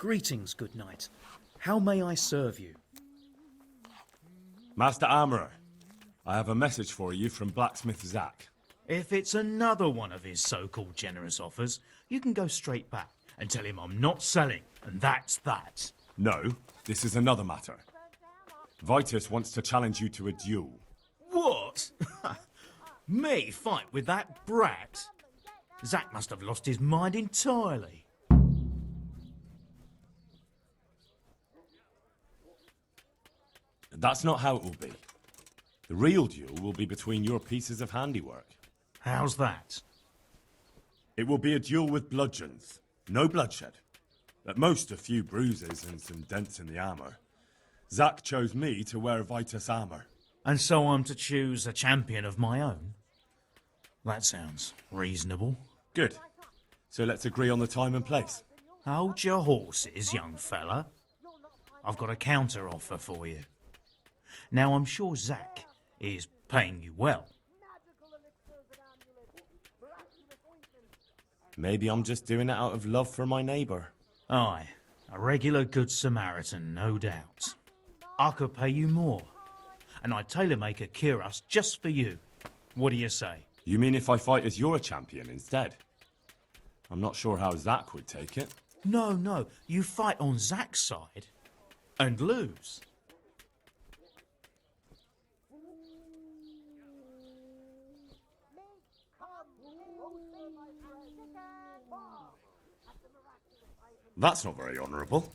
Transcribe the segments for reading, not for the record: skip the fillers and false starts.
Greetings, good knight. How may I serve you? Master Armourer, I have a message for you from blacksmith Zack. If it's another one of his so-called generous offers, you can go straight back and tell him I'm not selling, and that's that. No, this is another matter. Vitus wants to challenge you to a duel. What? Me fight with that brat? Zack must have lost his mind entirely. That's not how it will be. The real duel will be between your pieces of handiwork. How's that? It will be a duel with bludgeons. No bloodshed. At most, a few bruises and some dents in the armour. Zack chose me to wear Vitus armour. And so I'm to choose a champion of my own? That sounds reasonable. Good. So let's agree on the time and place. Hold your horses, young fella. I've got a counter offer for you. Now, I'm sure Zack is paying you well. Maybe I'm just doing it out of love for my neighbour. Aye, a regular good Samaritan, no doubt. I could pay you more, and I'd tailor-make a cuirass just for you. What do you say? You mean if I fight as your champion instead? I'm not sure how Zack would take it. No, you fight on Zack's side and lose. That's not very honourable.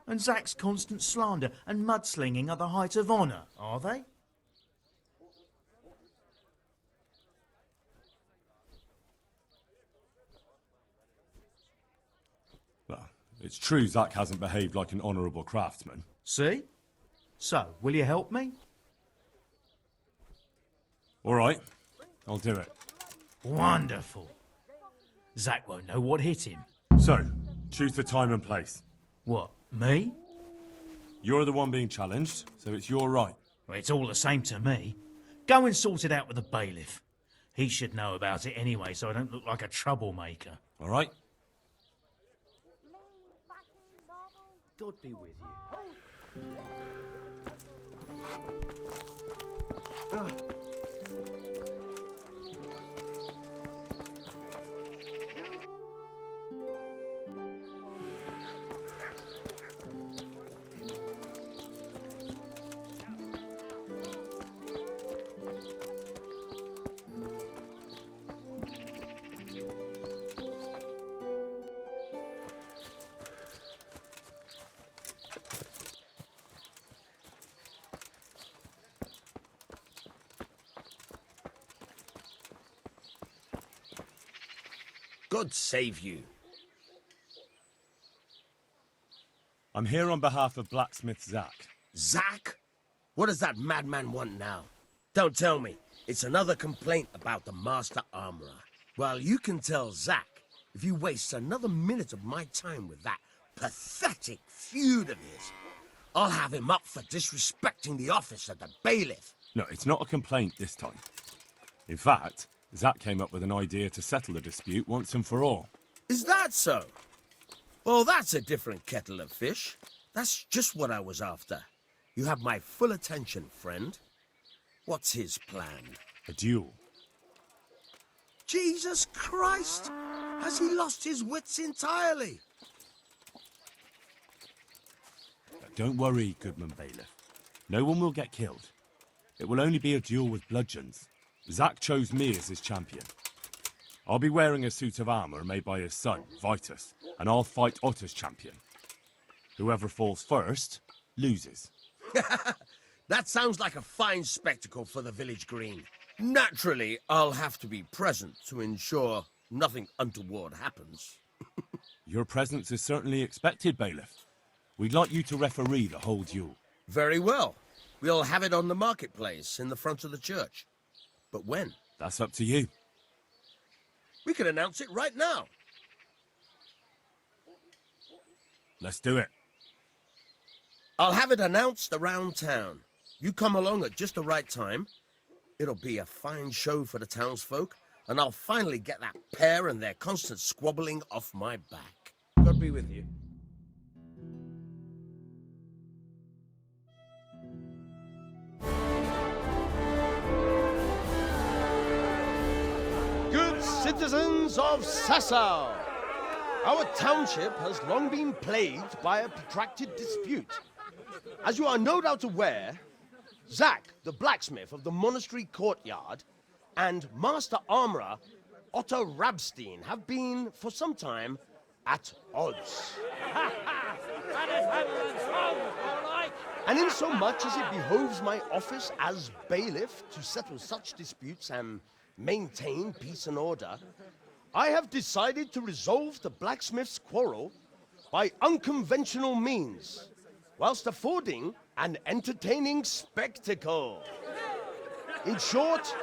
And Zack's constant slander and mudslinging are the height of honour, are they? Well, it's true Zack hasn't behaved like an honourable craftsman. See? So, will you help me? All right, I'll do it. Wonderful. Zack won't know what hit him. So, choose the time and place. What, me? You're the one being challenged, so it's your right. Well, it's all the same to me. Go and sort it out with the bailiff. He should know about it anyway, so I don't look like a troublemaker. All right? God be with you. God save you. I'm here on behalf of blacksmith Zack. Zack? What does that madman want now? Don't tell me. It's another complaint about the Master Armorer. Well, you can tell Zack if you waste another minute of my time with that pathetic feud of his. I'll have him up for disrespecting the office of the bailiff. No, it's not a complaint this time. In fact, Zack came up with an idea to settle the dispute once and for all. Is that so? Well, that's a different kettle of fish. That's just what I was after. You have my full attention, friend. What's his plan? A duel. Jesus Christ! Has he lost his wits entirely? Don't worry, Goodman Bailiff. No one will get killed. It will only be a duel with bludgeons. Zack chose me as his champion. I'll be wearing a suit of armour made by his son, Vitus, and I'll fight Otter's champion. Whoever falls first, loses. That sounds like a fine spectacle for the village green. Naturally, I'll have to be present to ensure nothing untoward happens. Your presence is certainly expected, Bailiff. We'd like you to referee the whole duel. Very well. We'll have it on the marketplace in the front of the church. But when? That's up to you. We can announce it right now. Let's do it. I'll have it announced around town. You come along at just the right time. It'll be a fine show for the townsfolk, and I'll finally get that pair and their constant squabbling off my back. God be with you. Citizens of Sasau, our township has long been plagued by a protracted dispute. As you are no doubt aware, Zack, the blacksmith of the monastery courtyard, and Master Armorer Otto Rabstein have been, for some time, at odds. And in so much as it behoves my office as bailiff to settle such disputes and maintain peace and order, I have decided to resolve the blacksmith's quarrel by unconventional means, whilst affording an entertaining spectacle. In short,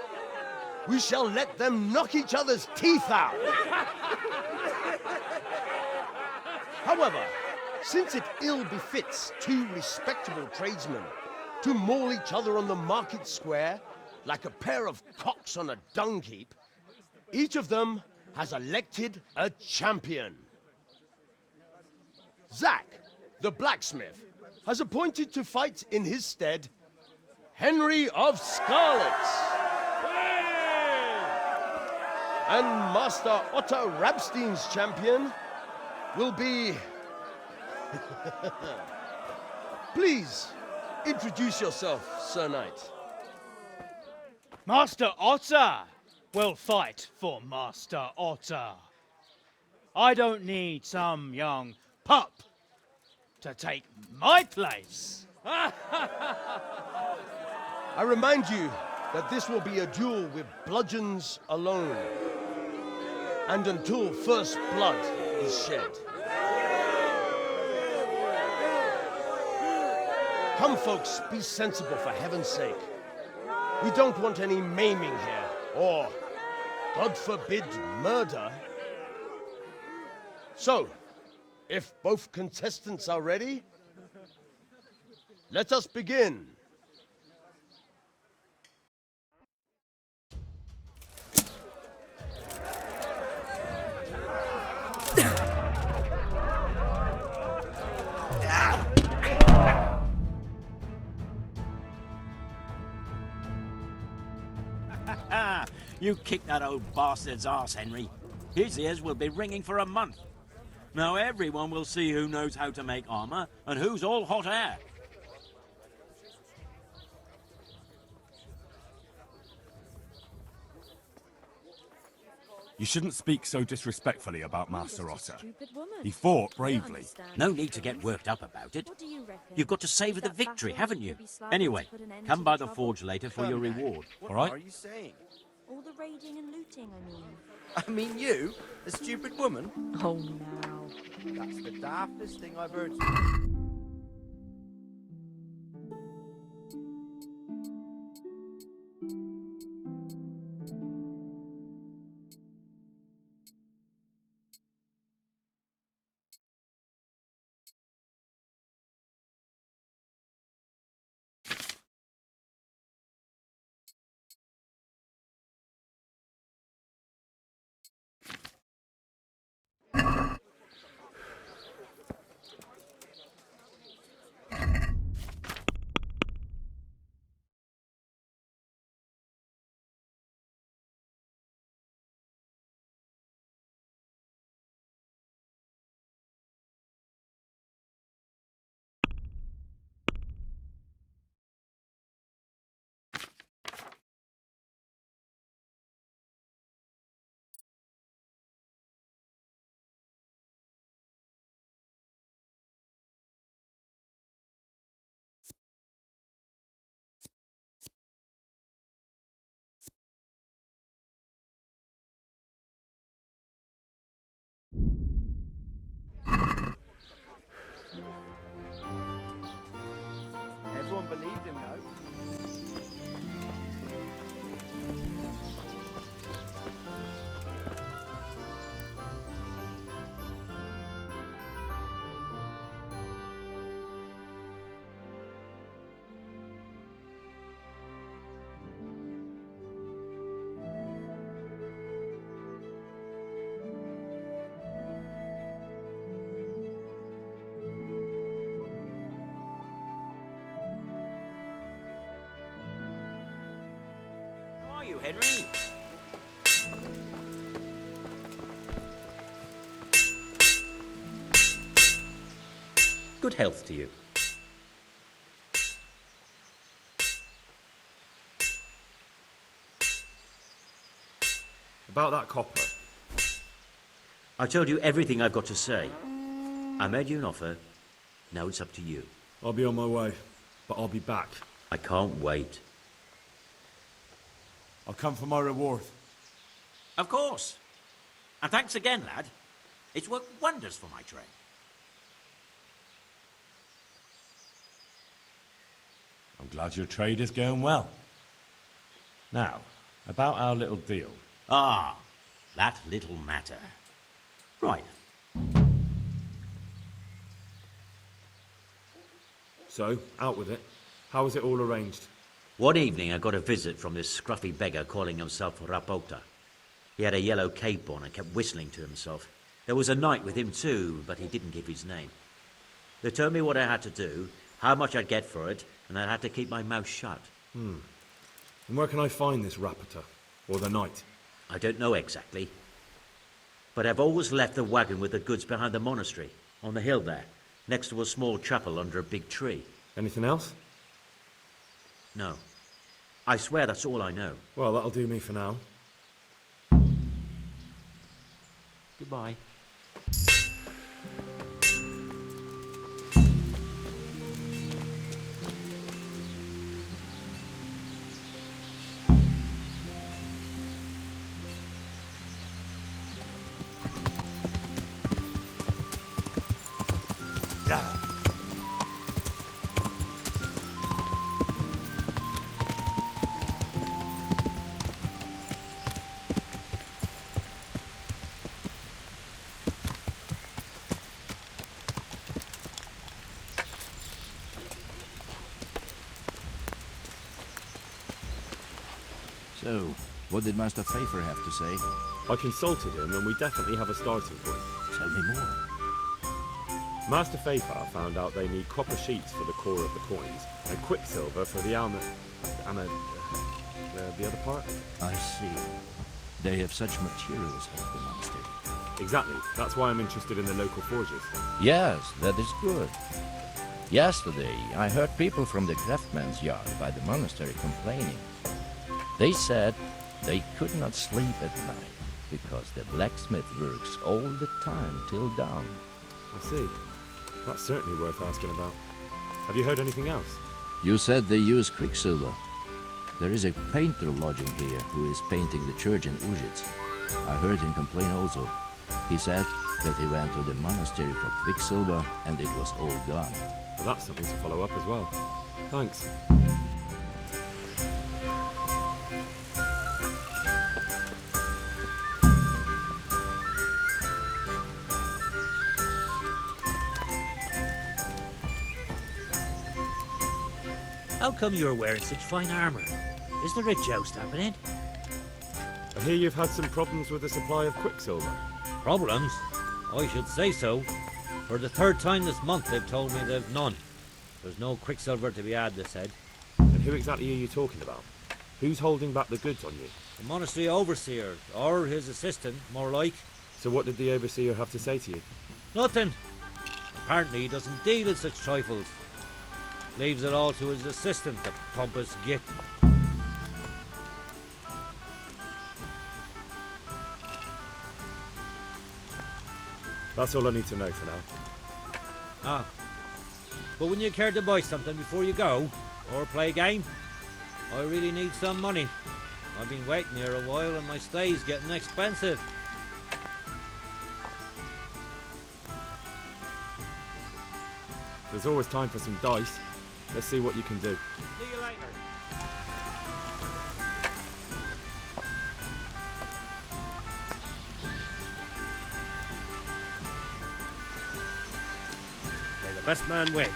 we shall let them knock each other's teeth out. However, since it ill befits two respectable tradesmen to maul each other on the market square like a pair of cocks on a dung heap, each of them has elected a champion. Zack, the blacksmith, has appointed to fight in his stead Henry of Scarlets. And Master Otto Rabstein's champion will be... Please, introduce yourself, Sir Knight. Master Otter will fight for Master Otter. I don't need some young pup to take my place. I remind you that this will be a duel with bludgeons alone, and until first blood is shed. Come, folks, be sensible for heaven's sake. We don't want any maiming here, or, God forbid, murder. So, if both contestants are ready, let us begin. You kicked that old bastard's arse, Henry. His ears will be ringing for a month. Now everyone will see who knows how to make armor and who's all hot air. You shouldn't speak so disrespectfully about Master Otter. He fought bravely. No need to get worked up about it. You've got to savor the victory, haven't you? Anyway, come by the forge later for your reward, all right? What are you saying? All the raiding and looting, I mean. I mean you, a stupid woman? Oh, now. That's the daftest thing I've heard. Everyone believed him, though. How are you, Henry? Good health to you. About that copper. I told you everything I've got to say. I made you an offer. Now it's up to you. I'll be on my way, but I'll be back. I can't wait. I'll come for my reward. Of course. And thanks again, lad. It's worked wonders for my trade. I'm glad your trade is going well. Now, about our little deal. Ah, that little matter. Right. So, out with it. How is it all arranged? One evening I got a visit from this scruffy beggar calling himself Rapota. He had a yellow cape on and kept whistling to himself. There was a knight with him too, but he didn't give his name. They told me what I had to do, how much I'd get for it, and I had to keep my mouth shut. And where can I find this Rapota? Or the knight? I don't know exactly. But I've always left the wagon with the goods behind the monastery, on the hill there, next to a small chapel under a big tree. Anything else? No. I swear that's all I know. Well, that'll do me for now. Goodbye. So, what did Master Pfeiffer have to say? I consulted him and we definitely have a starting point. Tell me more. Master Pfeiffer found out they need copper sheets for the core of the coins and quicksilver for the the other part? I see. They have such materials at the monastery. Exactly. That's why I'm interested in the local forges. Yes, that is good. Yesterday, I heard people from the craftsman's yard by the monastery complaining. They said they could not sleep at night because the blacksmith works all the time till dawn. I see. That's certainly worth asking about. Have you heard anything else? You said they use quicksilver. There is a painter lodging here who is painting the church in Ujits. I heard him complain also. He said that he went to the monastery for quicksilver and it was all gone. Well, that's something to follow up as well. Thanks. How come you're wearing such fine armour? Is there a joust happening? I hear you've had some problems with the supply of quicksilver. Problems? I should say so. For the third time this month they've told me they've none. There's no quicksilver to be had, they said. And who exactly are you talking about? Who's holding back the goods on you? The monastery overseer, or his assistant, more like. So what did the overseer have to say to you? Nothing. Apparently he doesn't deal in such trifles. Leaves it all to his assistant, the pompous git. That's all I need to know for now. Ah. But wouldn't you care to buy something before you go? Or play a game? I really need some money. I've been waiting here a while and my stay's getting expensive. There's always time for some dice. Let's see what you can do. See you later. May the best man win.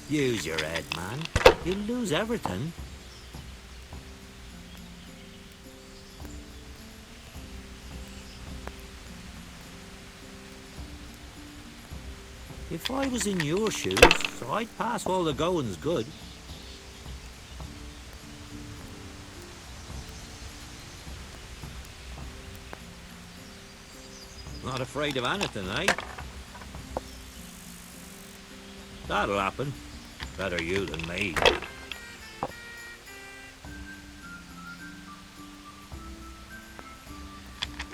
Use your head, man. You'll lose everything. If I was in your shoes, I'd pass all the goings good. Not afraid of anything, eh? That'll happen. Better you than me.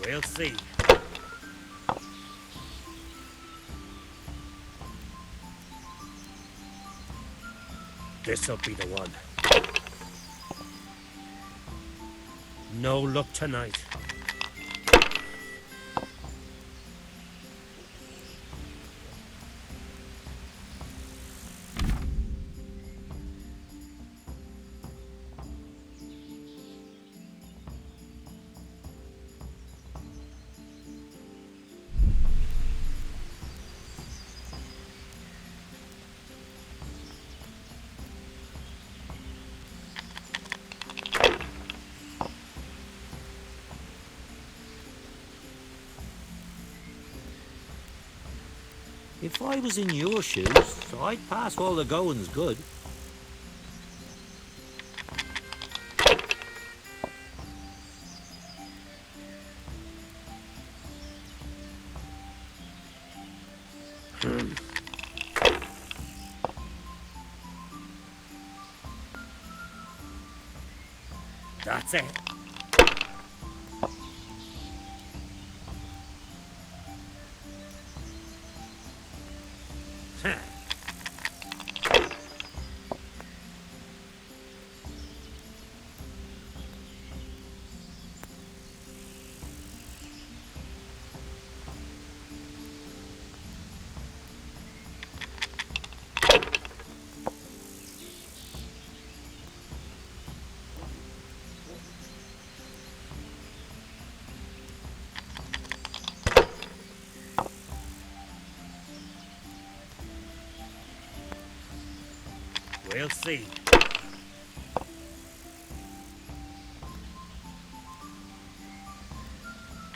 We'll see. This'll be the one. No luck tonight. If I was in your shoes, I'd pass all the goings good. That's it. We'll see.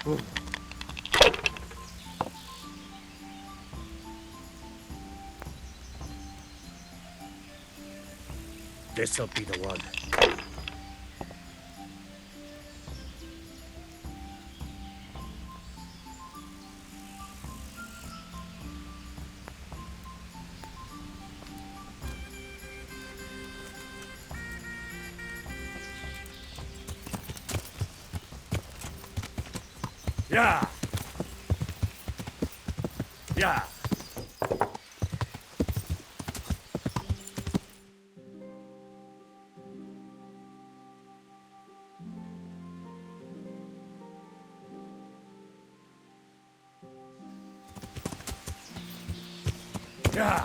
Ooh. This'll be the one. Yeah. Yeah. Yeah.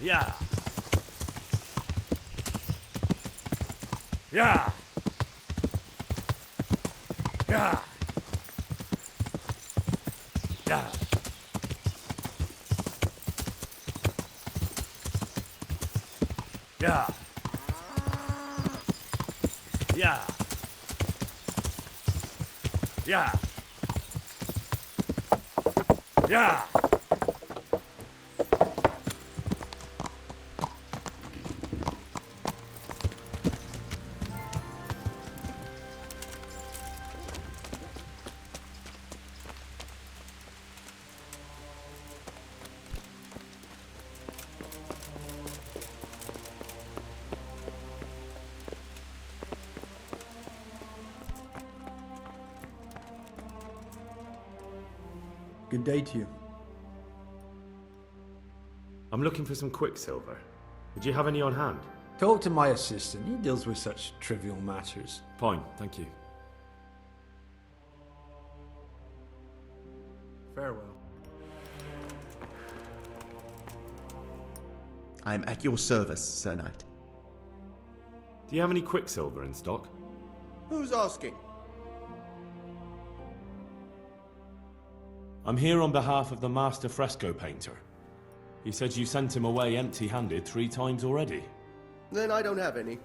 Yeah. Yeah. Yeah. Yeah. Yeah. Yeah. Yeah. Yeah. Good day to you. I'm looking for some quicksilver. Would you have any on hand? Talk to my assistant. He deals with such trivial matters. Fine, thank you. Farewell. I am at your service, Sir Knight. Do you have any quicksilver in stock? Who's asking? I'm here on behalf of the master fresco painter. He said you sent him away empty-handed 3 times already. Then I don't have any.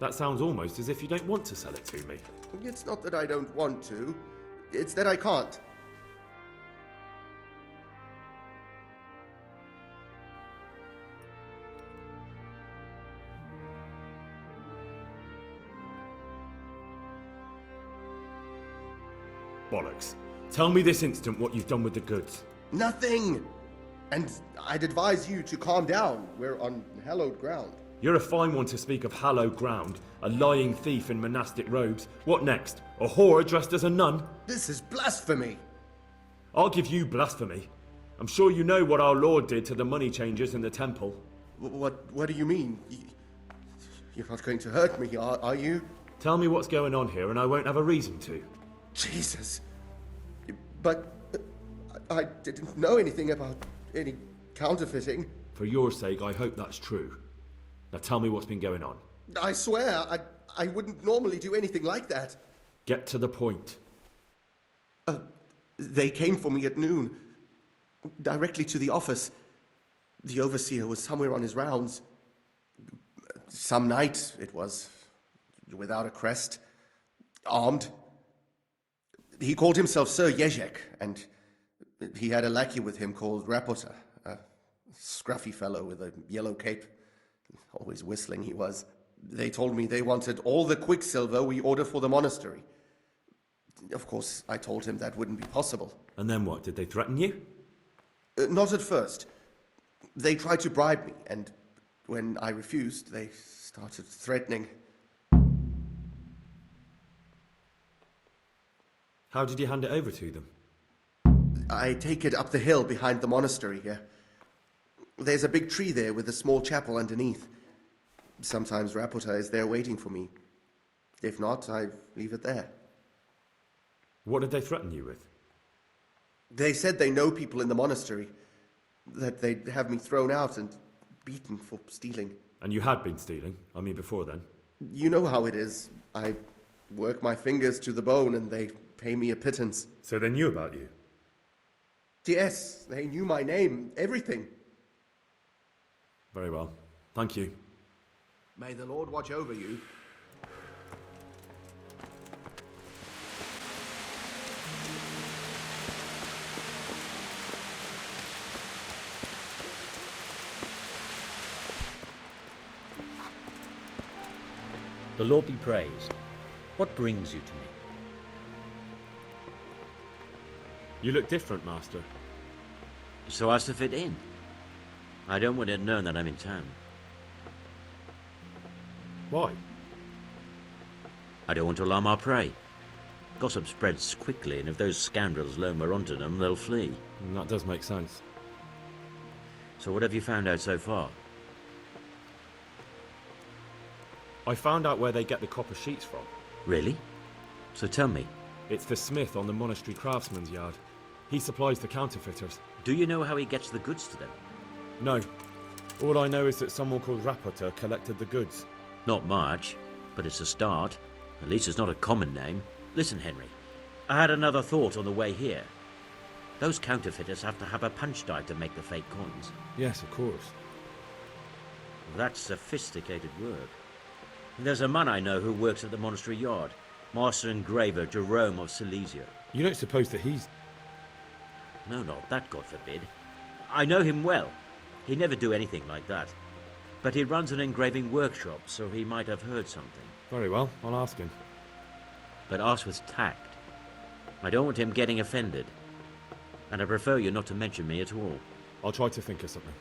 That sounds almost as if you don't want to sell it to me. It's not that I don't want to. It's that I can't. Bollocks. Tell me this instant what you've done with the goods. Nothing! And I'd advise you to calm down. We're on hallowed ground. You're a fine one to speak of hallowed ground, a lying thief in monastic robes. What next? A whore dressed as a nun? This is blasphemy! I'll give you blasphemy. I'm sure you know what our Lord did to the money changers in the temple. What do you mean? You're not going to hurt me, are you? Tell me what's going on here and I won't have a reason to. Jesus. But I didn't know anything about any counterfeiting. For your sake, I hope that's true. Now tell me what's been going on. I swear, I wouldn't normally do anything like that. Get to the point. They came for me at noon, directly to the office. The overseer was somewhere on his rounds. Some night, it was, without a crest, armed. He called himself Sir Jezek, and he had a lackey with him called Rapota, a scruffy fellow with a yellow cape. Always whistling he was. They told me they wanted all the quicksilver we order for the monastery. Of course, I told him that wouldn't be possible. And then what? Did they threaten you? Not at first. They tried to bribe me, and when I refused, they started threatening. How did you hand it over to them? I take it up the hill behind the monastery here. There's a big tree there with a small chapel underneath. Sometimes Rapota is there waiting for me. If not, I leave it there. What did they threaten you with? They said they know people in the monastery, that they'd have me thrown out and beaten for stealing. And you had been stealing, I mean before then. You know how it is. I work my fingers to the bone and they pay me a pittance. So they knew about you? Yes, they knew my name, everything. Very well. Thank you. May the Lord watch over you. The Lord be praised. What brings you to me? You look different, Master. So as to fit in. I don't want it known that I'm in town. Why? I don't want to alarm our prey. Gossip spreads quickly, and if those scoundrels learn we're onto them, they'll flee. That does make sense. So what have you found out so far? I found out where they get the copper sheets from. Really? So tell me. It's the smith on the monastery craftsman's yard. He supplies the counterfeiters. Do you know how he gets the goods to them? No. All I know is that someone called Rapota collected the goods. Not much, but it's a start. At least it's not a common name. Listen, Henry. I had another thought on the way here. Those counterfeiters have to have a punch die to make the fake coins. Yes, of course. That's sophisticated work. And there's a man I know who works at the monastery yard. Master engraver Jerome of Silesia. You don't suppose that he's... No, not that, God forbid. I know him well. He'd never do anything like that. But he runs an engraving workshop, so he might have heard something. Very well, I'll ask him. But ask with tact. I don't want him getting offended. And I prefer you not to mention me at all. I'll try to think of something.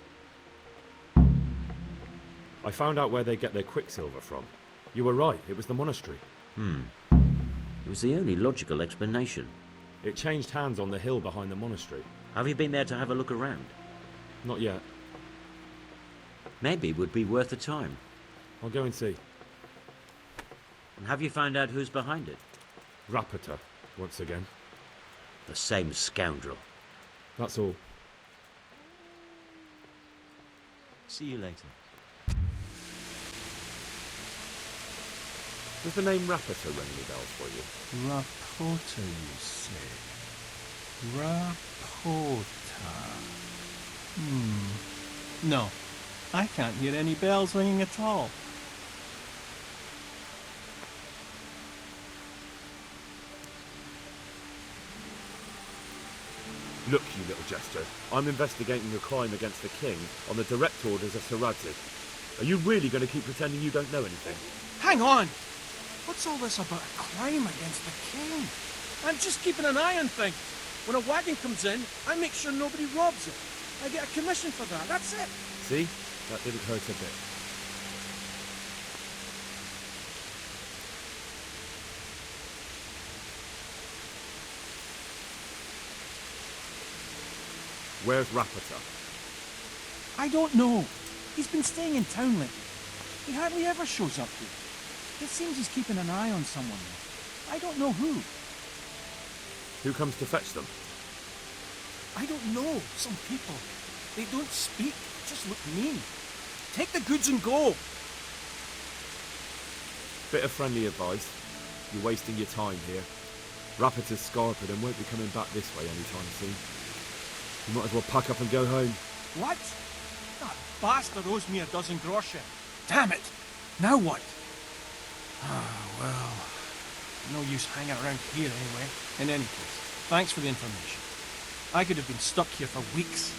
I found out where they get their quicksilver from. You were right, it was the monastery. It was the only logical explanation. It changed hands on the hill behind the monastery. Have you been there to have a look around? Not yet. Maybe it would be worth the time. I'll go and see. And have you found out who's behind it? Rapota, once again. The same scoundrel. That's all. See you later. Does the name Rapita ring any bells for you? Rapota, you say? Rapota. No, I can't hear any bells ringing at all. Look, you little jester. I'm investigating a crime against the king on the direct orders of Sir Radzik. Are you really going to keep pretending you don't know anything? Hang on! What's all this about a crime against the king? I'm just keeping an eye on things. When a wagon comes in, I make sure nobody robs it. I get a commission for that, that's it. See? That didn't hurt a bit. Where's Rapita? I don't know. He's been staying in town lately. He hardly ever shows up here. It seems he's keeping an eye on someone though. I don't know who. Who comes to fetch them? I don't know. Some people. They don't speak, just look mean. Take the goods and go. Bit of friendly advice. You're wasting your time here. Rapita's scarpered and won't be coming back this way anytime soon. You might as well pack up and go home. What? That bastard owes me a dozen groschen. Damn it! Now what? Ah, well... No use hanging around here anyway. In any case, thanks for the information. I could have been stuck here for weeks.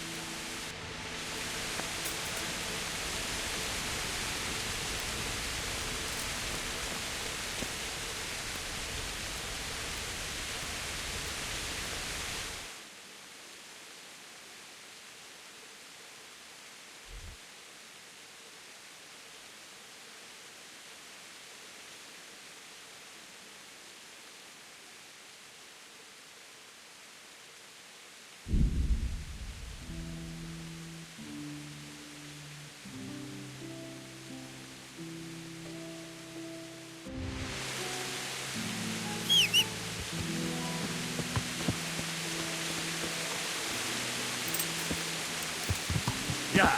Yeah!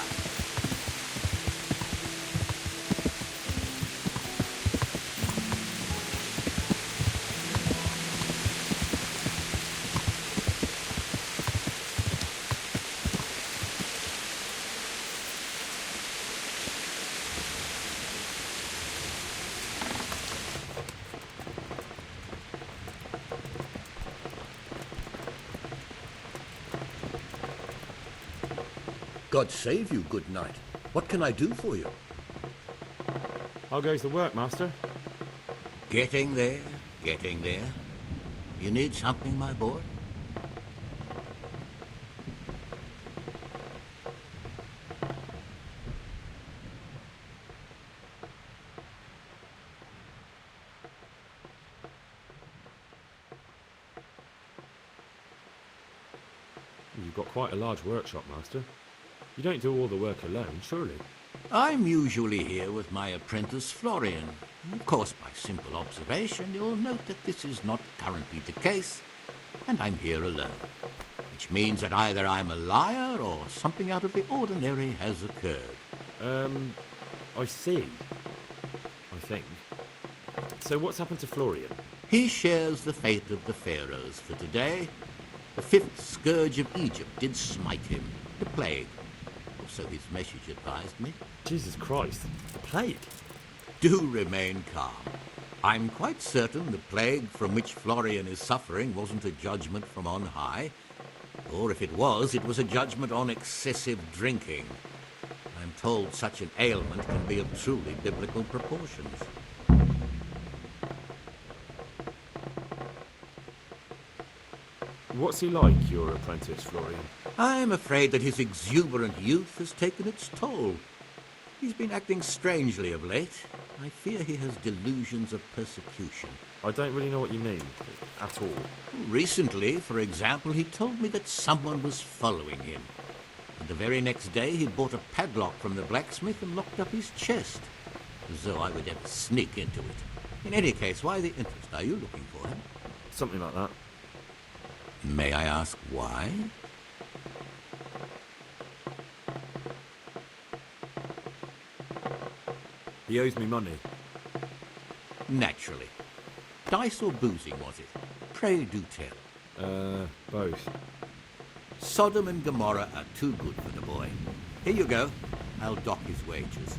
God save you, good knight. What can I do for you? How goes the work, master? Getting there, getting there. You need something, my boy? You've got quite a large workshop, master. You don't do all the work alone, surely? I'm usually here with my apprentice, Florian. Of course, by simple observation, you'll note that this is not currently the case, and I'm here alone. Which means that either I'm a liar or something out of the ordinary has occurred. I see. I think. So what's happened to Florian? He shares the fate of the pharaohs for today. The fifth scourge of Egypt did smite him, the plague. Or so his message advised me. Jesus Christ, the plague? Do remain calm. I'm quite certain the plague from which Florian is suffering wasn't a judgment from on high. Or if it was a judgment on excessive drinking. I'm told such an ailment can be of truly biblical proportions. What's he like, your apprentice, Florian? I'm afraid that his exuberant youth has taken its toll. He's been acting strangely of late. I fear he has delusions of persecution. I don't really know what you mean, at all. Recently, for example, he told me that someone was following him. And the very next day he bought a padlock from the blacksmith and locked up his chest. As though I would ever sneak into it. In any case, why the interest? Are you looking for him? Something like that. May I ask why? He owes me money. Naturally. Dice or boozing, was it? Pray do tell. Both. Sodom and Gomorrah are too good for the boy. Here you go. I'll dock his wages.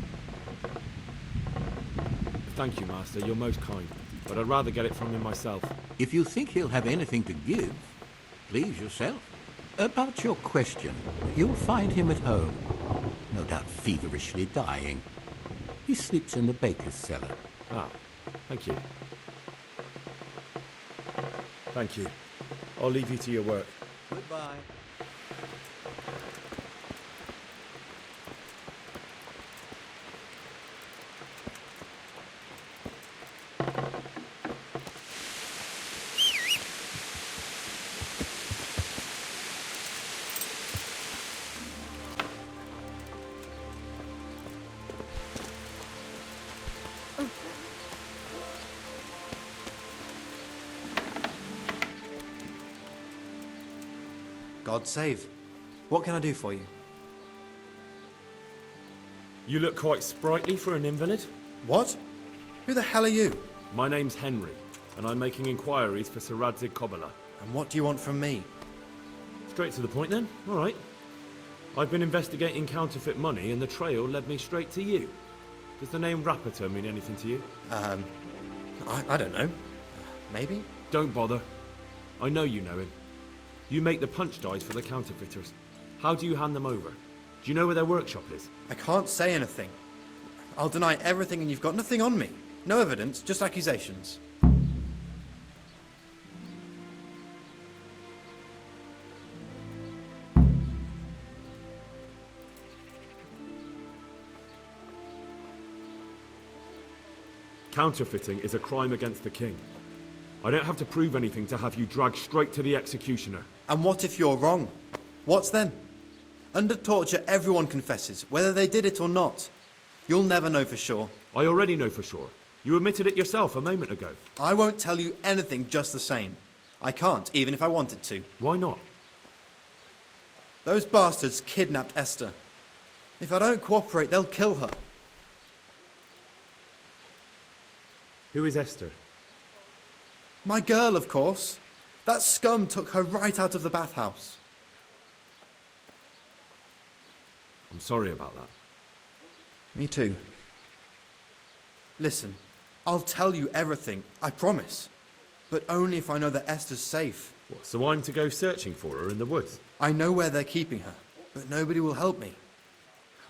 Thank you, Master. You're most kind. But I'd rather get it from him myself. If you think he'll have anything to give, please yourself. About your question, you'll find him at home. No doubt feverishly dying. He sleeps in the baker's cellar. Ah, thank you. Thank you. I'll leave you to your work. Goodbye. God save. What can I do for you? You look quite sprightly for an invalid. What? Who the hell are you? My name's Henry, and I'm making inquiries for Sir Radzig Kobyla. And what do you want from me? Straight to the point then? All right. I've been investigating counterfeit money, and the trail led me straight to you. Does the name Rapiter mean anything to you? I don't know. Maybe? Don't bother. I know you know him. You make the punch dice for the counterfeiters. How do you hand them over? Do you know where their workshop is? I can't say anything. I'll deny everything and you've got nothing on me. No evidence, just accusations. Counterfeiting is a crime against the king. I don't have to prove anything to have you dragged straight to the executioner. And what if you're wrong? What's then? Under torture, everyone confesses, whether they did it or not. You'll never know for sure. I already know for sure. You admitted it yourself a moment ago. I won't tell you anything just the same. I can't, even if I wanted to. Why not? Those bastards kidnapped Esther. If I don't cooperate, they'll kill her. Who is Esther? My girl, of course. That scum took her right out of the bathhouse. I'm sorry about that. Me too. Listen, I'll tell you everything, I promise. But only if I know that Esther's safe. What, so I'm to go searching for her in the woods? I know where they're keeping her, but nobody will help me.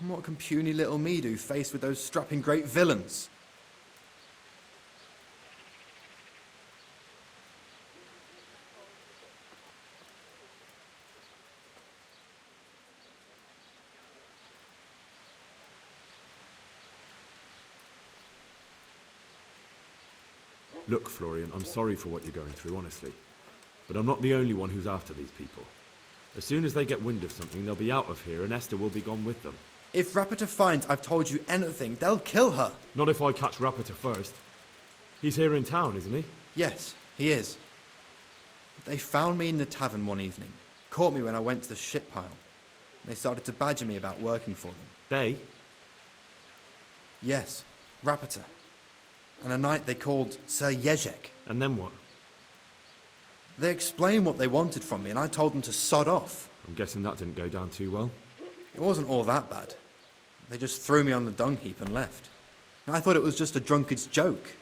And what can puny little me do faced with those strapping great villains? Look, Florian, I'm sorry for what you're going through, honestly. But I'm not the only one who's after these people. As soon as they get wind of something, they'll be out of here and Esther will be gone with them. If Rapiter finds I've told you anything, they'll kill her. Not if I catch Rapiter first. He's here in town, isn't he? Yes, he is. They found me in the tavern one evening. Caught me when I went to the ship pile. They started to badger me about working for them. They? Yes, Rapiter. And a knight they called Sir Jezek. And then what? They explained what they wanted from me, and I told them to sod off. I'm guessing that didn't go down too well. It wasn't all that bad. They just threw me on the dung heap and left. I thought it was just a drunkard's joke.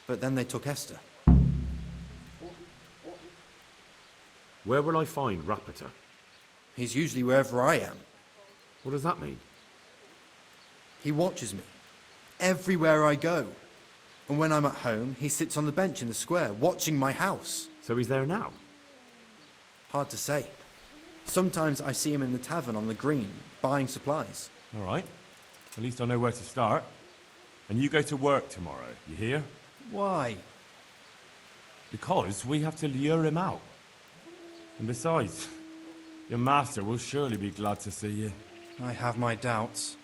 But then they took Esther. Where will I find Rapiter? He's usually wherever I am. What does that mean? He watches me. Everywhere I go. And when I'm at home, he sits on the bench in the square, watching my house. So he's there now? Hard to say. Sometimes I see him in the tavern on the green, buying supplies. All right. At least I know where to start. And you go to work tomorrow, you hear? Why? Because we have to lure him out. And besides, your master will surely be glad to see you. I have my doubts.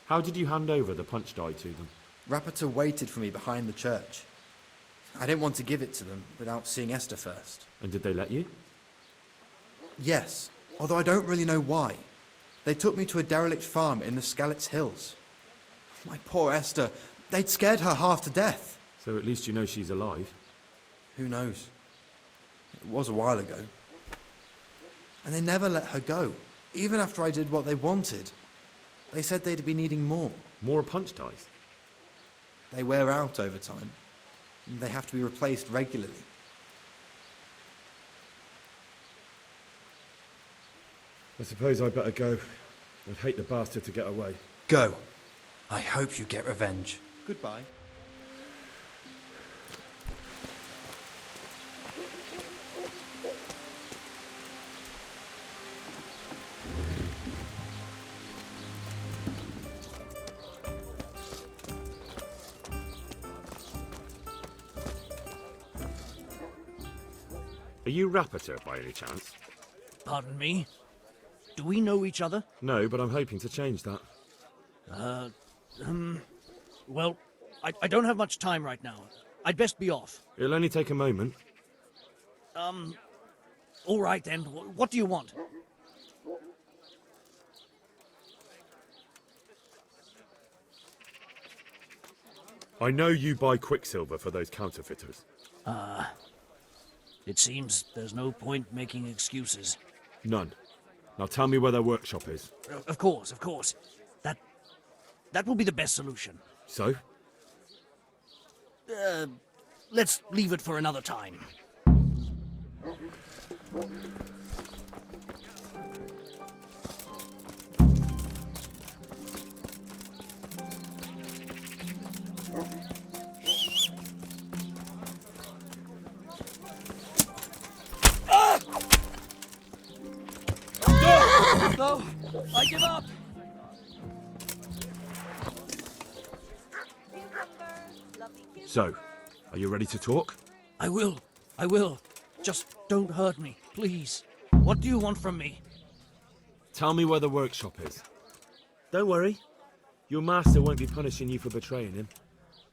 How did you hand over the punch die to them? Rapiter waited for me behind the church. I didn't want to give it to them without seeing Esther first. And did they let you? Yes, although I don't really know why. They took me to a derelict farm in the Skalitz Hills. My poor Esther, they'd scared her half to death. So at least you know she's alive. Who knows? It was a while ago. And they never let her go, even after I did what they wanted. They said they'd be needing more. More punch dice? They wear out over time. And they have to be replaced regularly. I suppose I'd better go. I'd hate the bastard to get away. Go. I hope you get revenge. Goodbye. Are you Rapiter by any chance? Pardon me? Do we know each other? No, but I'm hoping to change that. Well, I don't have much time right now. I'd best be off. It'll only take a moment. All right then. What do you want? I know you buy quicksilver for those counterfeiters. It seems there's no point making excuses. None. Now tell me where their workshop is. Of course, of course. That will be the best solution. So? Let's leave it for another time. No, I give up. So, are you ready to talk? I will. Just don't hurt me, please. What do you want from me? Tell me where the workshop is. Don't worry. Your master won't be punishing you for betraying him.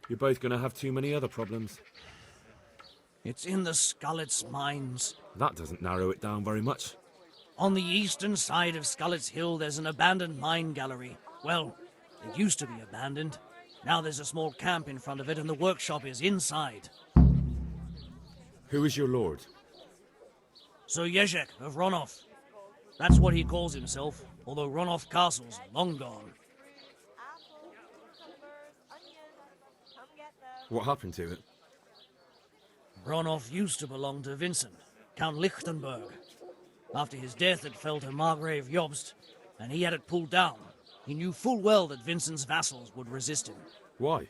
You're both going to have too many other problems. It's in the Skalitz mines. That doesn't narrow it down very much. On the eastern side of Skalitz Hill, there's an abandoned mine gallery. Well, it used to be abandoned. Now there's a small camp in front of it, and the workshop is inside. Who is your lord? Sir Jezek of Ronov. That's what he calls himself, although Ronov Castle's long gone. What happened to it? Ronov used to belong to Vincent, Count Lichtenberg. After his death, it fell to Margrave Jobst, and he had it pulled down. He knew full well that Vincent's vassals would resist him. Why?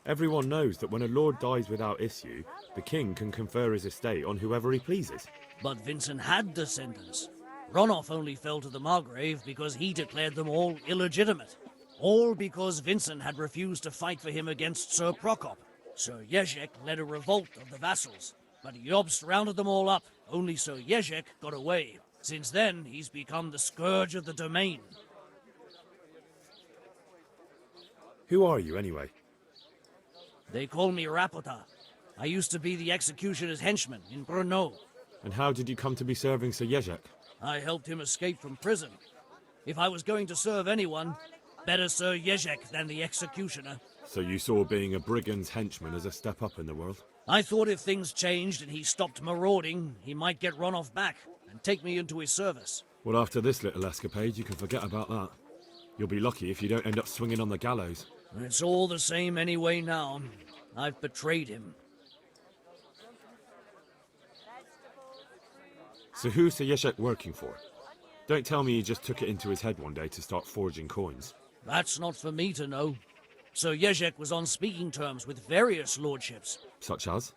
Everyone knows that when a lord dies without issue, the king can confer his estate on whoever he pleases. But Vincent had descendants. Ronov only fell to the Margrave because he declared them all illegitimate. All because Vincent had refused to fight for him against Sir Prokop. Sir Jezek led a revolt of the vassals, but Jobst rounded them all up. Only Sir Jezek got away. Since then, he's become the scourge of the domain. Who are you, anyway? They call me Rapota. I used to be the executioner's henchman in Brno. And how did you come to be serving Sir Jezek? I helped him escape from prison. If I was going to serve anyone, better Sir Jezek than the executioner. So you saw being a brigand's henchman as a step up in the world? I thought if things changed and he stopped marauding, he might get Ronov back and take me into his service. Well, after this little escapade, you can forget about that. You'll be lucky if you don't end up swinging on the gallows. It's all the same anyway now. I've betrayed him. So who's Sir Jezek working for? Don't tell me he just took it into his head one day to start forging coins. That's not for me to know. Sir Jezek was on speaking terms with various lordships. Such as?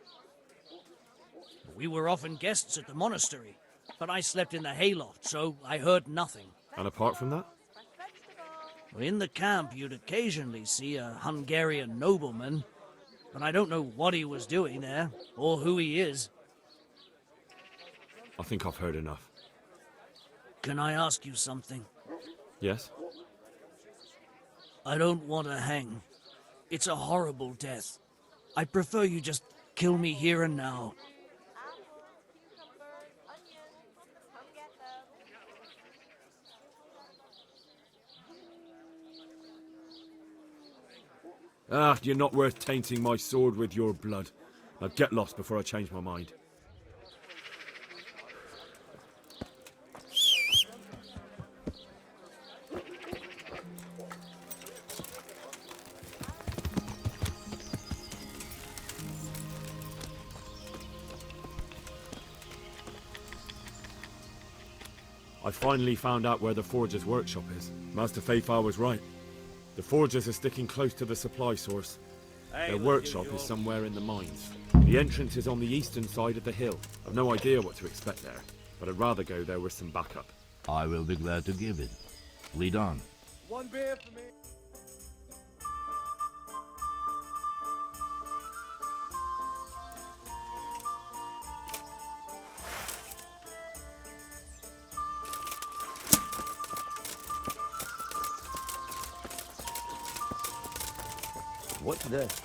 We were often guests at the monastery, but I slept in the hayloft, so I heard nothing. And apart from that? In the camp, you'd occasionally see a Hungarian nobleman, but I don't know what he was doing there, or who he is. I think I've heard enough. Can I ask you something? Yes? I don't want to hang. It's a horrible death. I'd prefer you just kill me here and now. Ah, you're not worth tainting my sword with your blood. Now get lost before I change my mind. I finally found out where the Forger's workshop is. Master Fafar was right. The Forgers are sticking close to the supply source. Their workshop is somewhere in the mines. The entrance is on the eastern side of the hill. I've no idea what to expect there, but I'd rather go there with some backup. I will be glad to give it. Lead on. One beer for me. What's this?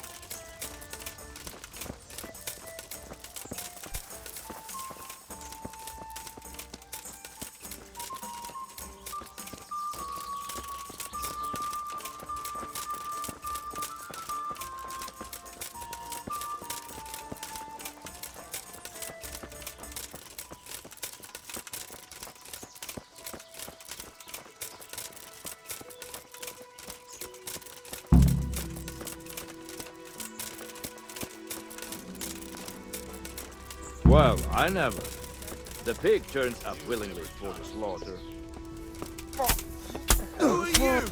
Well, I never. The pig turns up willingly for the slaughter. Who are you?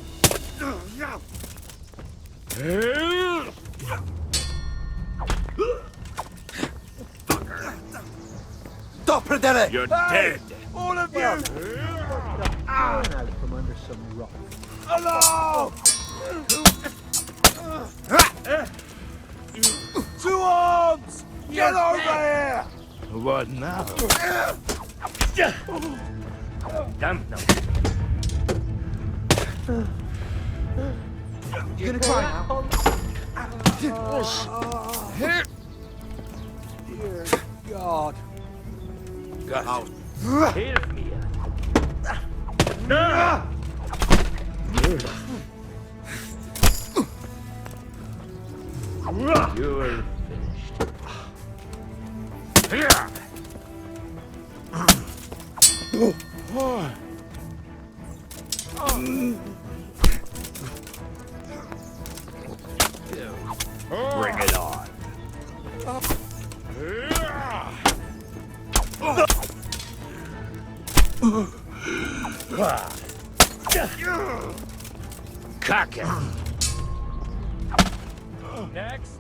Dopredere! You're dead! All of you! Out from under some rock. Hello! Two arms! Get over here! What now? Damn no. You gonna cry now? Dear God. God. Help me. No! You are finished. Here! Bring it on. Cock it. Next.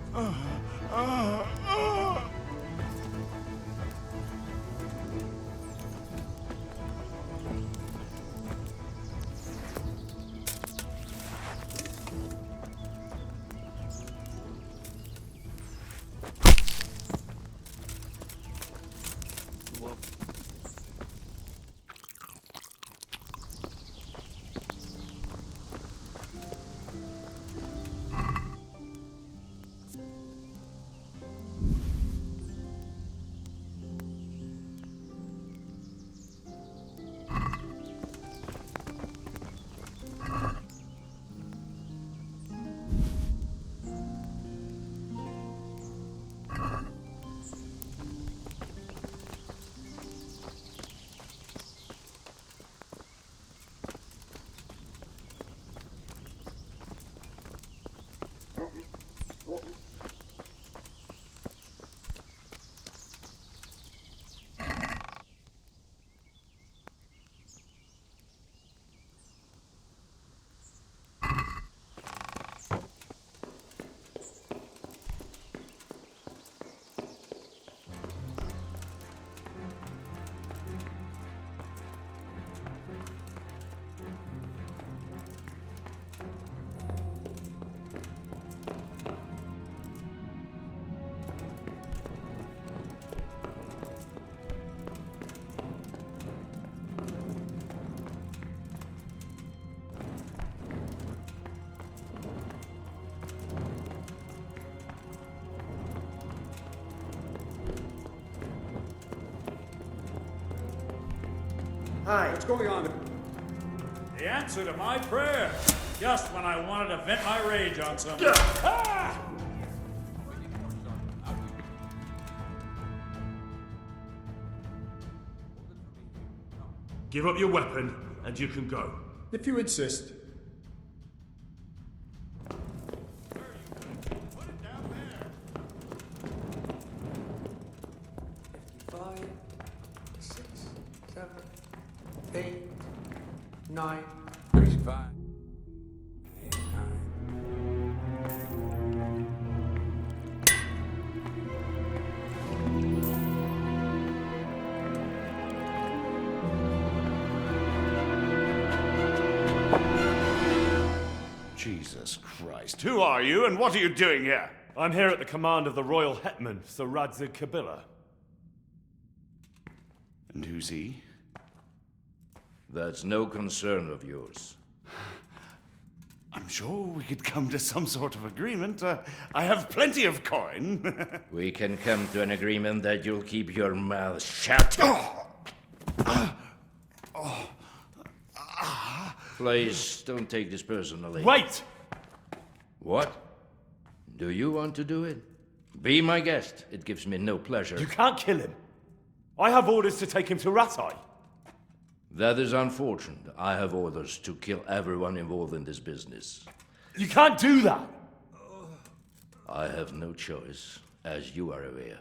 Hi, what's going on? the answer to my prayer. Just when I wanted to vent my rage on someone. Ah! Give up your weapon, and you can go. If you insist. Jesus Christ, who are you and what are you doing here? I'm here at the command of the royal hetman, Sir Radzig Kabila. And who's he? That's no concern of yours. I'm sure we could come to some sort of agreement. I have plenty of coin. We can come to an agreement that you'll keep your mouth shut. Please, don't take this personally. Wait! What? Do you want to do it? Be my guest. It gives me no pleasure. You can't kill him. I have orders to take him to Rattay. That is unfortunate. I have orders to kill everyone involved in this business. You can't do that! I have no choice, as you are aware.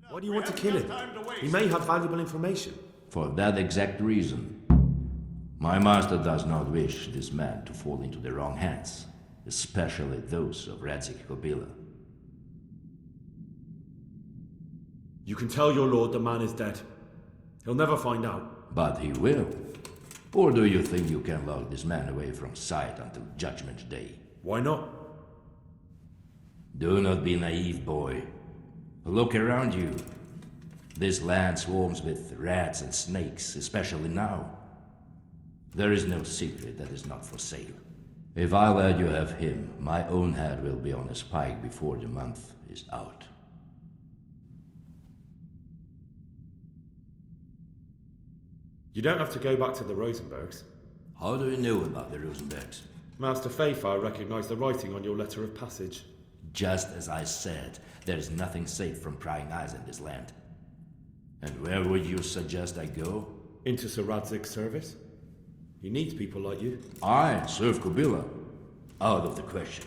Why do you want to kill him? He may have valuable information. For that exact reason. My master does not wish this man to fall into the wrong hands, especially those of Radzig Kabila. You can tell your lord the man is dead. He'll never find out. But he will. Or do you think you can lock this man away from sight until Judgment Day? Why not? Do not be naive, boy. Look around you. This land swarms with rats and snakes, especially now. There is no secret that is not for sale. If I let you have him, my own head will be on a spike before the month is out. You don't have to go back to the Rosenbergs. How do you know about the Rosenbergs? Master Fayfire recognized the writing on your letter of passage. Just as I said, there is nothing safe from prying eyes in this land. And where would you suggest I go? Into Sir Radzig's service. He needs people like you. I serve Kabila. Out of the question.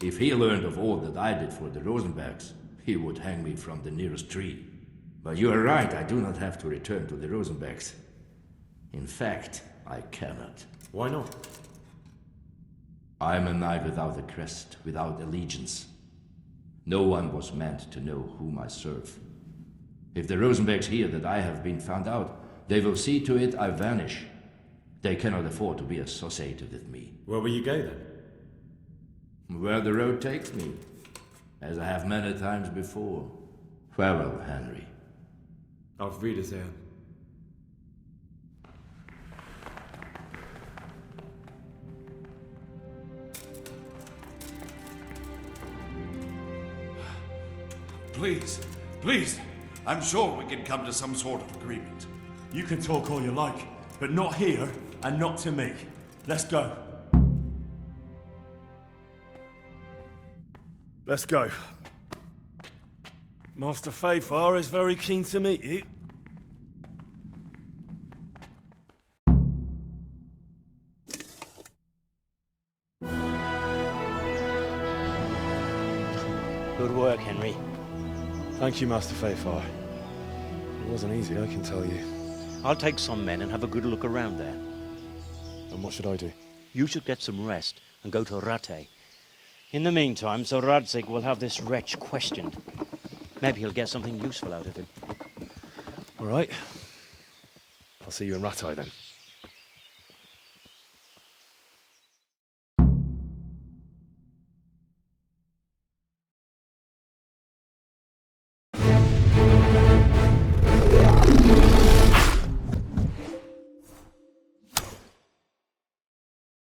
If he learned of all that I did for the Rosenbergs, he would hang me from the nearest tree. But you are right, I do not have to return to the Rosenbergs. In fact, I cannot. Why not? I am a knight without a crest, without allegiance. No one was meant to know whom I serve. If the Rosenbergs hear that I have been found out, they will see to it I vanish. They cannot afford to be associated with me. Where will you go then? Where the road takes me, as I have many times before. Farewell, Henry. Auf Wiedersehen. Please, please. I'm sure we can come to some sort of agreement. You can talk all you like, but not here and not to me. Let's go. Let's go. Master Fayfire is very keen to meet you. Good work, Henry. Thank you, Master Fayfire. It wasn't easy, I can tell you. I'll take some men and have a good look around there. And what should I do? You should get some rest and go to Rattay. In the meantime, Sir Radzig will have this wretch questioned. Maybe he'll get something useful out of him. All right. I'll see you in Rattay then.